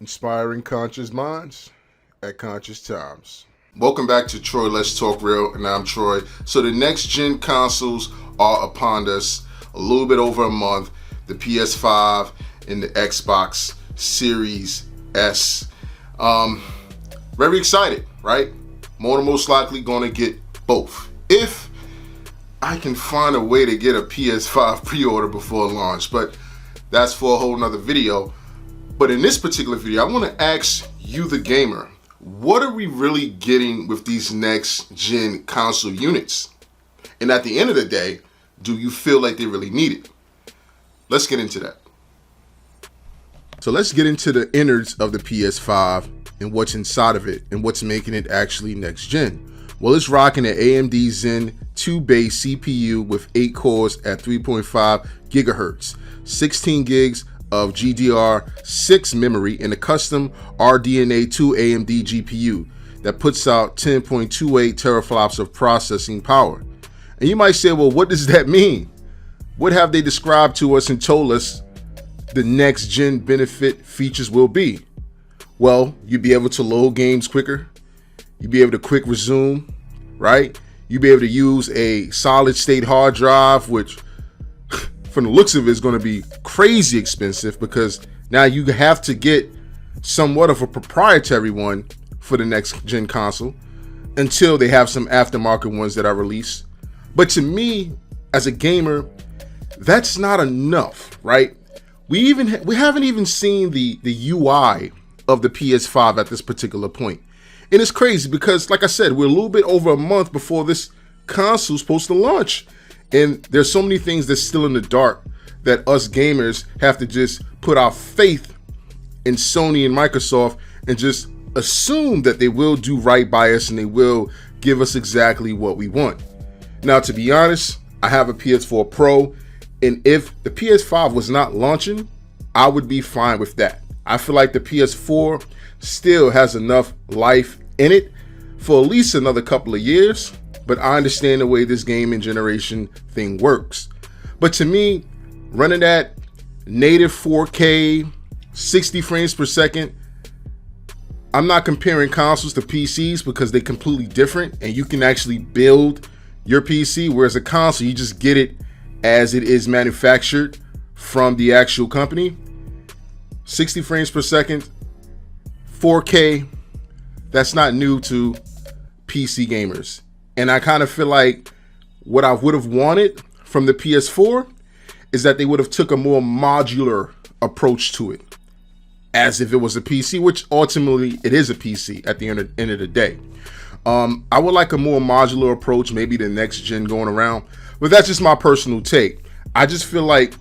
Inspiring conscious minds at conscious times. Welcome back to Troy Let's Talk Real, and I'm Troy. So the next gen consoles are upon us, a little bit over a month. The PS5 and the Xbox Series S. Very excited, right? More than most likely gonna get both. If I can find a way to get a PS5 pre-order before launch, but that's for a whole nother video. But in this particular video, I want to ask you, the gamer, what are we really getting with these next gen console units? And at the end of the day, do you feel like they really need it? Let's get into that. So let's get into the innards of the PS5 and what's inside of it and what's making it actually next gen. Well, it's rocking an AMD Zen 2 base CPU with 8 cores at 3.5 gigahertz, 16 gigs of GDR6 memory, and a custom RDNA 2 AMD GPU that puts out 10.28 teraflops of processing power. And you might say, well, what does that mean? What have they described to us and told us the next gen benefit features will be? Well, you'll be able to load games quicker. You'll be able to quick resume, right? You'll be able to use a solid state hard drive, which from the looks of it is going to be crazy expensive, because now you have to get somewhat of a proprietary one for the next gen console until they have some aftermarket ones that are released. But to me, as a gamer, that's not enough, right? We haven't even seen the UI of the PS5 at this particular point. And it's crazy because, like I said, we're a little bit over a month before this console's supposed to launch. And there's so many things that's still in the dark that us gamers have to just put our faith in Sony and Microsoft and just assume that they will do right by us and they will give us exactly what we want. Now, to be honest, I have a PS4 Pro, and if the PS5 was not launching, I would be fine with that. I feel like the PS4 still has enough life in it for at least another couple of years. But I understand the way this gaming generation thing works. But to me, running at native 4K, 60 frames per second, I'm not comparing consoles to PCs because they're completely different, and you can actually build your PC, whereas a console, you just get it as it is manufactured from the actual company. 60 frames per second, 4K, that's not new to PC gamers. And I kind of feel like what I would have wanted from the PS4 is that they would have took a more modular approach to it, as if it was a PC, which ultimately it is a PC at the end of the day. I would like a more modular approach, maybe the next gen going around, but that's just my personal take. I just feel like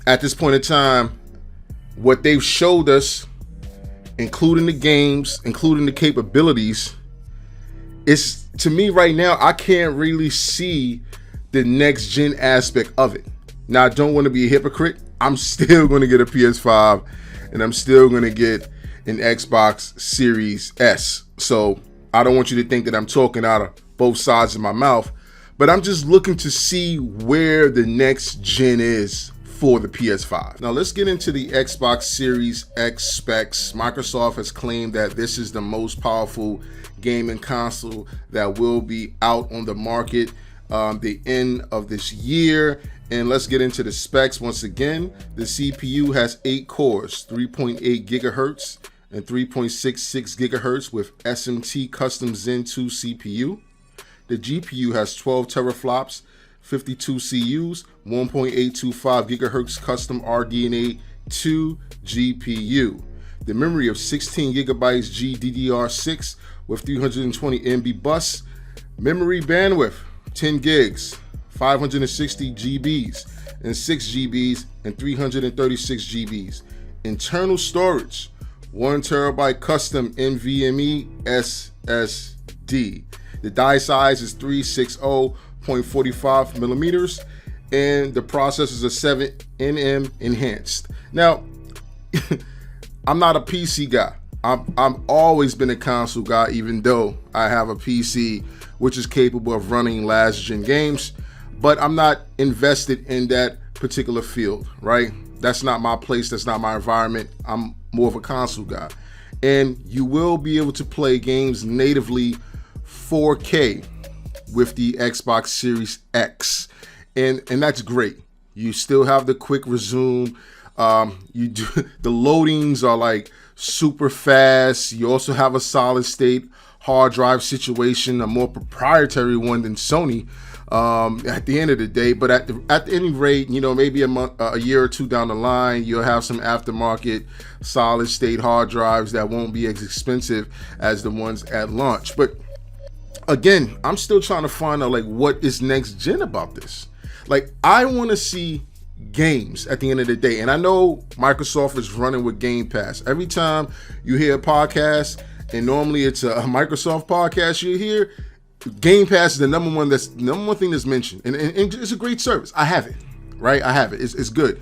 at this point in time, what they've showed us, including the games, including the capabilities, it's, to me right now, I can't really see the next gen aspect of it. Now, I don't want to be a hypocrite. I'm still going to get a PS5 and I'm still going to get an Xbox Series S. So I don't want you to think that I'm talking out of both sides of my mouth, but I'm just looking to see where the next gen is for the PS5. Now let's get into the Xbox Series X specs. Microsoft has claimed that this is the most powerful gaming console that will be out on the market the end of this year. And let's get into the specs once again. The CPU has 8 cores, 3.8 gigahertz and 3.66 gigahertz with SMT custom Zen 2 CPU. The GPU has 12 teraflops, 52 CUs, 1.825 gigahertz custom RDNA 2 GPU. The memory of 16 gigabytes GDDR6 with 320 MB bus. Memory bandwidth 10 gigs, 560 GBs, and 6 GBs and 336 GBs. Internal storage 1 terabyte custom NVMe SSD. The die size is 360.45 millimeters, and the processor is a 7nm enhanced. Now, I'm not a PC guy. I've always been a console guy, even though I have a PC which is capable of running last gen games, but I'm not invested in that particular field, right? That's not my place. That's not my environment. I'm more of a console guy. And you will be able to play games natively 4K with the Xbox Series X. And that's great. You still have the quick resume. You do the loadings are like super fast. You also have a solid state hard drive situation, a more proprietary one than Sony at the end of the day. But at any rate, maybe a year or two down the line, you'll have some aftermarket solid state hard drives that won't be as expensive as the ones at launch. But again, I'm still trying to find out like what is next gen about this. Like, I want to see games at the end of the day. And I know Microsoft is running with Game Pass. Every time you hear a podcast, and normally it's a Microsoft podcast you hear, Game Pass is the number one thing that's mentioned. And it's a great service. I have it, right? I have it. It's good.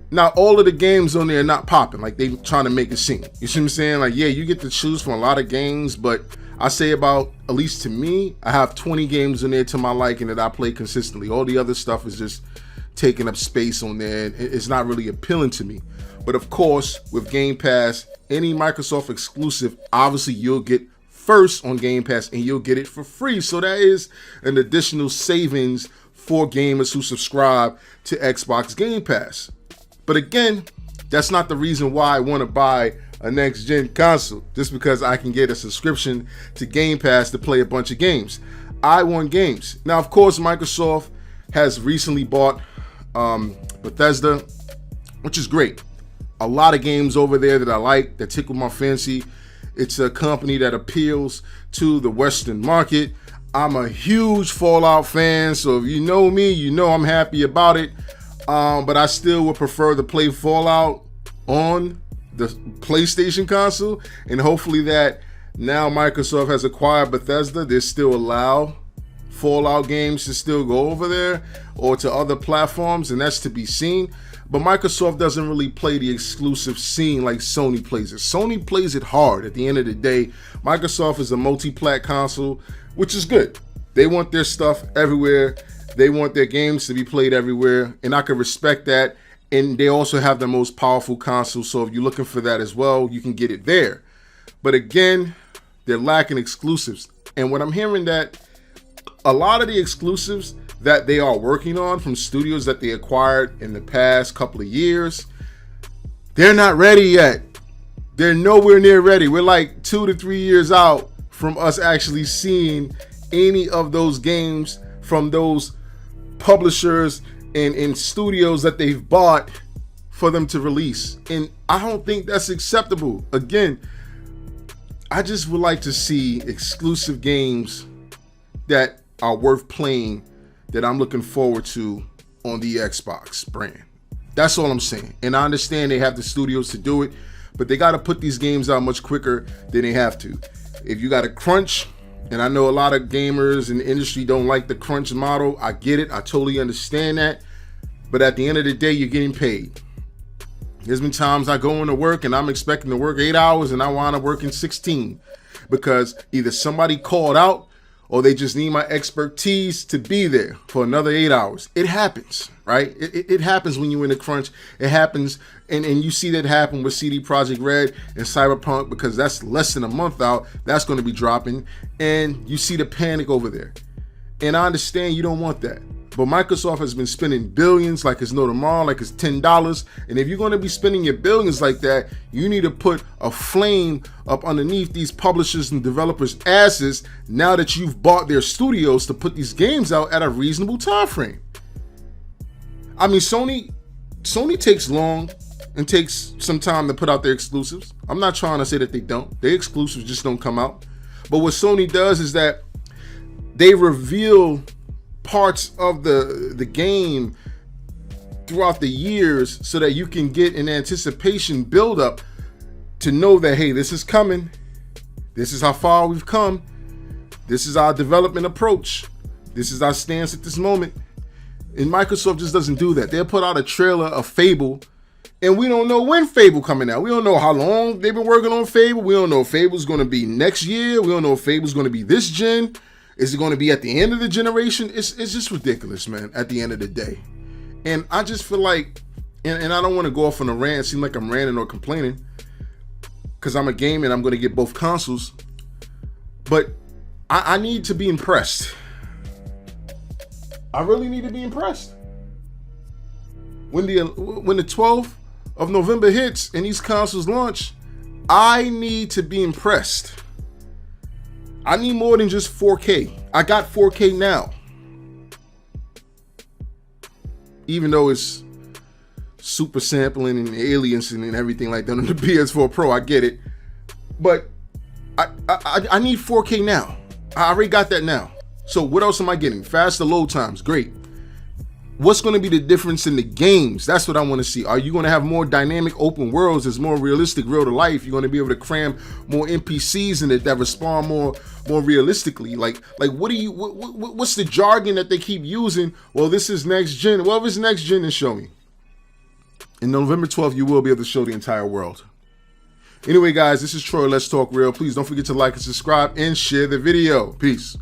Now, all of the games on there are not popping like they trying to make it seem. You see what I'm saying? Like, yeah, you get to choose from a lot of games, but I say about, at least to me, I have 20 games in there to my liking that I play consistently. All the other stuff is just taking up space on there. It's not really appealing to me. But of course, with Game Pass, any Microsoft exclusive, obviously you'll get first on Game Pass and you'll get it for free. So that is an additional savings for gamers who subscribe to Xbox Game Pass. But again, that's not the reason why I want to buy a next gen console, just because I can get a subscription to Game Pass to play a bunch of games. I want games. Now, of course, Microsoft has recently bought Bethesda, which is great. A lot of games over there that I like, that tickle my fancy. It's a company that appeals to the Western market. I'm a huge Fallout fan, so if you know me, you know I'm happy about it. But I still would prefer to play Fallout on the PlayStation console, and hopefully that now Microsoft has acquired Bethesda, they still allow Fallout games to still go over there or to other platforms, and that's to be seen. But Microsoft doesn't really play the exclusive scene like Sony plays it. Sony plays it hard at the end of the day. Microsoft is a multi-plat console, which is good. They want their stuff everywhere. They want their games to be played everywhere, and I can respect that. And they also have the most powerful console, so if you're looking for that as well, you can get it there. But again, they're lacking exclusives. And when I'm hearing that a lot of the exclusives that they are working on from studios that they acquired in the past couple of years, they're not ready yet. They're nowhere near ready. We're like 2 to 3 years out from us actually seeing any of those games from those publishers and studios that they've bought for them to release. And I don't think that's acceptable. Again, I just would like to see exclusive games that are worth playing, that I'm looking forward to on the Xbox brand. That's all I'm saying. And I understand they have the studios to do it, but they got to put these games out much quicker than they have to. If you got a crunch, and I know a lot of gamers in the industry don't like the crunch model, I get it. I totally understand that. But at the end of the day, you're getting paid. There's been times I go into work and I'm expecting to work 8 hours and I wind up working 16 because either somebody called out or they just need my expertise to be there for another 8 hours. It happens, right? It happens when you're in a crunch. It happens, and you see that happen with CD Projekt Red and Cyberpunk, because that's less than a month out. That's going to be dropping, and you see the panic over there. And I understand you don't want that. But Microsoft has been spending billions like it's no tomorrow, like it's $10. And if you're going to be spending your billions like that, you need to put a flame up underneath these publishers and developers' asses now that you've bought their studios to put these games out at a reasonable time frame. I mean, Sony takes long and takes some time to put out their exclusives. I'm not trying to say that they don't. Their exclusives just don't come out. But what Sony does is that they reveal parts of the game throughout the years so that you can get an anticipation build up to know that, hey, this is coming. This is how far we've come. This is our development approach. This is our stance at this moment. And Microsoft just doesn't do that. They'll put out a trailer of Fable, and we don't know when Fable coming out. We don't know how long they've been working on Fable. We don't know if Fable's going to be next year. We don't know if Fable's going to be this gen. Is it going to be at the end of the generation? It's just ridiculous, man, at the end of the day. And I just feel like And I don't want to go off on a rant, seem like I'm ranting or complaining, because I'm a gamer and I'm going to get both consoles. But I need to be impressed. I really need to be impressed. When the 12th of November hits and these consoles launch, I need to be impressed. I need more than just 4K. I got 4K now. Even though it's super sampling and aliasing and everything like that on the PS4 Pro, I get it. But I need 4K now. I already got that now. So what else am I getting? Faster load times, great. What's going to be the difference in the games? That's what I want to see. Are you going to have more dynamic open worlds that's more realistic, real to life? You're going to be able to cram more NPCs in it that respond more realistically. Like what's the jargon that they keep using? Well, this is next gen. Well, if it's next gen, then show me. In November 12th, you will be able to show the entire world. Anyway, guys, this is Troy. Let's Talk Real. Please don't forget to like and subscribe and share the video. Peace.